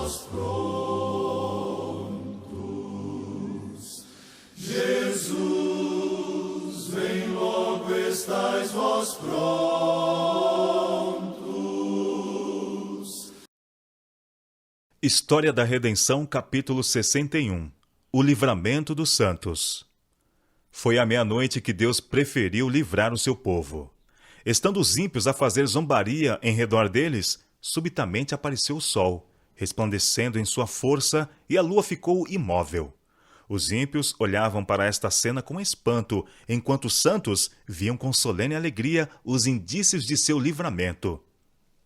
vós prontos. Jesus, vem logo, estais vós prontos. História da Redenção, capítulo 61. O livramento dos santos. Foi à meia-noite que Deus preferiu livrar o seu povo. Estando os ímpios a fazer zombaria em redor deles, subitamente apareceu o sol, resplandecendo em sua força, e a lua ficou imóvel. Os ímpios olhavam para esta cena com espanto, enquanto os santos viam com solene alegria os indícios de seu livramento.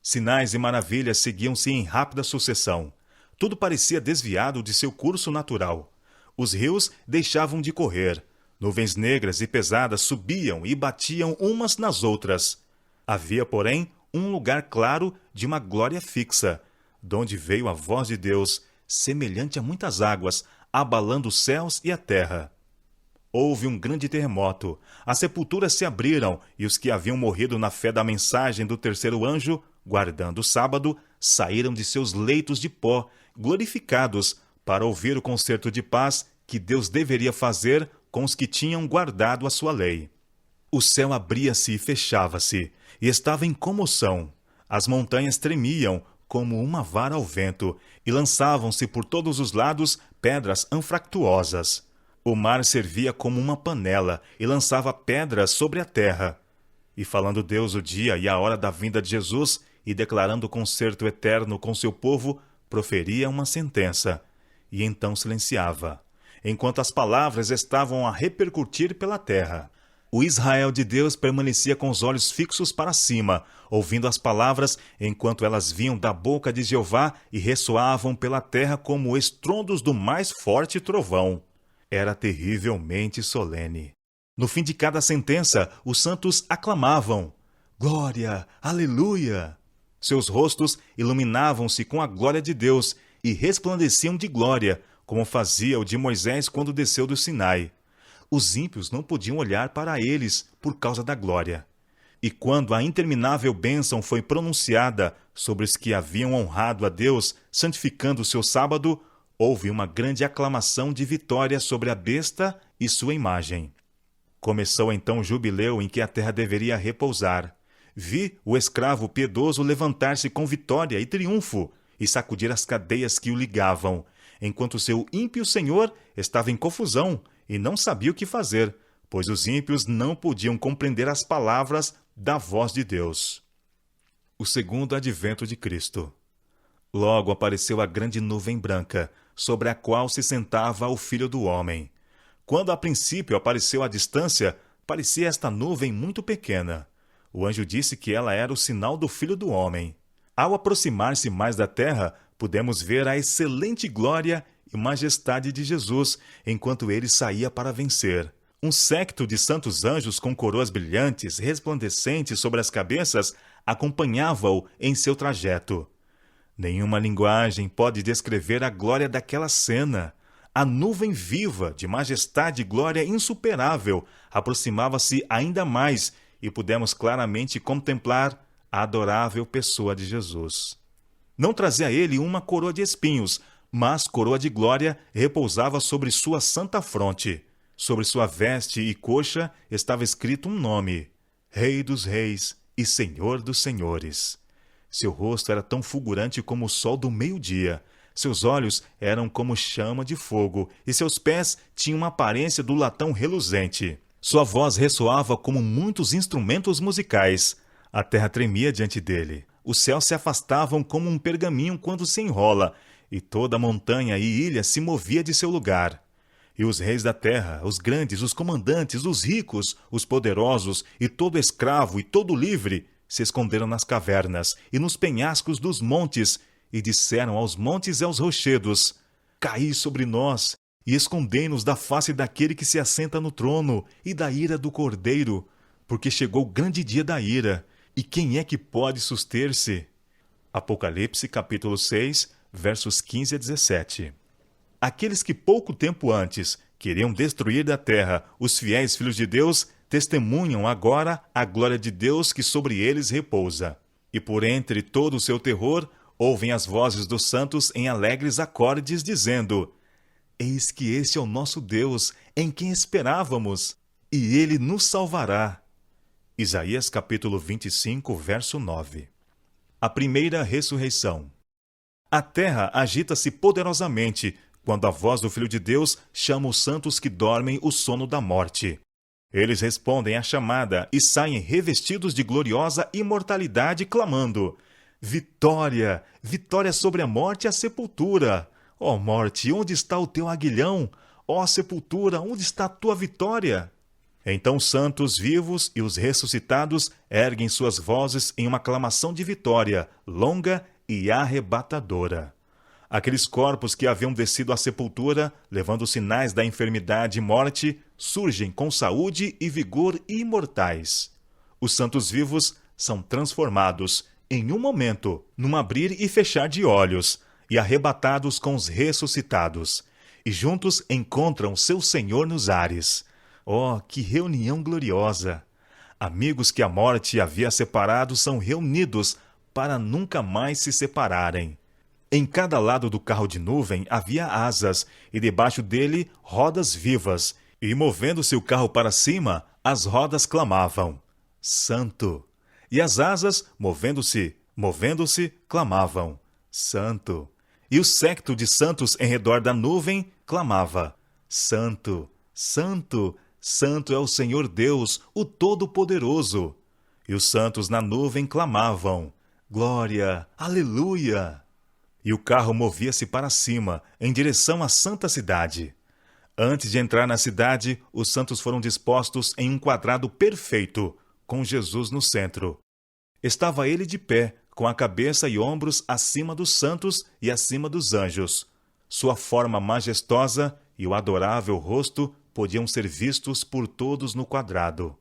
Sinais e maravilhas seguiam-se em rápida sucessão. Tudo parecia desviado de seu curso natural. Os rios deixavam de correr. Nuvens negras e pesadas subiam e batiam umas nas outras. Havia, porém, um lugar claro de uma glória fixa, donde veio a voz de Deus, semelhante a muitas águas, abalando os céus e a terra. Houve um grande terremoto, as sepulturas se abriram, e os que haviam morrido na fé da mensagem do terceiro anjo, guardando o sábado, saíram de seus leitos de pó, glorificados, para ouvir o concerto de paz que Deus deveria fazer com os que tinham guardado a sua lei. O céu abria-se e fechava-se, e estava em comoção. As montanhas tremiam como uma vara ao vento, e lançavam-se por todos os lados pedras anfractuosas. O mar servia como uma panela, e lançava pedras sobre a terra. E falando Deus o dia e a hora da vinda de Jesus, e declarando o concerto eterno com seu povo, proferia uma sentença, e então silenciava, enquanto as palavras estavam a repercutir pela terra. O Israel de Deus permanecia com os olhos fixos para cima, ouvindo as palavras, enquanto elas vinham da boca de Jeová e ressoavam pela terra como estrondos do mais forte trovão. Era terrivelmente solene. No fim de cada sentença, os santos aclamavam: Glória! Aleluia! Seus rostos iluminavam-se com a glória de Deus e resplandeciam de glória, como fazia o de Moisés quando desceu do Sinai. Os ímpios não podiam olhar para eles por causa da glória. E quando a interminável bênção foi pronunciada sobre os que haviam honrado a Deus, santificando o seu sábado, houve uma grande aclamação de vitória sobre a besta e sua imagem. Começou então o jubileu em que a terra deveria repousar. Vi o escravo piedoso levantar-se com vitória e triunfo e sacudir as cadeias que o ligavam, enquanto seu ímpio senhor estava em confusão e não sabia o que fazer, pois os ímpios não podiam compreender as palavras da voz de Deus. O segundo advento de Cristo. Logo apareceu a grande nuvem branca, sobre a qual se sentava o Filho do Homem. Quando a princípio apareceu à distância, parecia esta nuvem muito pequena. O anjo disse que ela era o sinal do Filho do Homem. Ao aproximar-se mais da terra, pudemos ver a excelente glória e majestade de Jesus, enquanto ele saía para vencer. Um séquito de santos anjos com coroas brilhantes, resplandecentes sobre as cabeças, acompanhava-o em seu trajeto. Nenhuma linguagem pode descrever a glória daquela cena. A nuvem viva, de majestade e glória insuperável, aproximava-se ainda mais, e pudemos claramente contemplar a adorável pessoa de Jesus. Não trazia ele uma coroa de espinhos, mas coroa de glória repousava sobre sua santa fronte. Sobre sua veste e coxa estava escrito um nome: Rei dos Reis e Senhor dos Senhores. Seu rosto era tão fulgurante como o sol do meio-dia. Seus olhos eram como chama de fogo, e seus pés tinham uma aparência do latão reluzente. Sua voz ressoava como muitos instrumentos musicais. A terra tremia diante dele. Os céus se afastavam como um pergaminho quando se enrola, e toda a montanha e ilha se movia de seu lugar. E os reis da terra, os grandes, os comandantes, os ricos, os poderosos, e todo escravo e todo livre, se esconderam nas cavernas e nos penhascos dos montes, e disseram aos montes e aos rochedos: Caí sobre nós, e escondei-nos da face daquele que se assenta no trono, e da ira do Cordeiro, porque chegou o grande dia da ira, e quem é que pode suster-se? Apocalipse capítulo 6, versos 15 a 17. Aqueles que pouco tempo antes queriam destruir da terra os fiéis filhos de Deus, testemunham agora a glória de Deus que sobre eles repousa. E por entre todo o seu terror, ouvem as vozes dos santos em alegres acordes, dizendo: Eis que este é o nosso Deus, em quem esperávamos, e ele nos salvará. Isaías capítulo 25, verso 9. A primeira ressurreição. A terra agita-se poderosamente quando a voz do Filho de Deus chama os santos que dormem o sono da morte. Eles respondem à chamada e saem revestidos de gloriosa imortalidade, clamando: Vitória! Vitória sobre a morte e a sepultura! Ó morte, onde está o teu aguilhão? Ó sepultura, onde está a tua vitória? Então os santos vivos e os ressuscitados erguem suas vozes em uma aclamação de vitória, longa e arrebatadora. Aqueles corpos que haviam descido à sepultura, levando sinais da enfermidade e morte, surgem com saúde e vigor imortais. Os santos vivos são transformados, em um momento, num abrir e fechar de olhos, e arrebatados com os ressuscitados, e juntos encontram seu Senhor nos ares. Oh, que reunião gloriosa! Amigos que a morte havia separado são reunidos para nunca mais se separarem. Em cada lado do carro de nuvem havia asas, e debaixo dele rodas vivas, e movendo-se o carro para cima, as rodas clamavam: Santo! E as asas, movendo-se, clamavam: Santo! E o séquito de santos em redor da nuvem clamava: Santo! Santo! Santo é o Senhor Deus, o Todo-Poderoso. E os santos na nuvem clamavam: Glória! Aleluia! E o carro movia-se para cima, em direção à santa cidade. Antes de entrar na cidade, os santos foram dispostos em um quadrado perfeito, com Jesus no centro. Estava ele de pé, com a cabeça e ombros acima dos santos e acima dos anjos. Sua forma majestosa e o adorável rosto podiam ser vistos por todos no quadrado.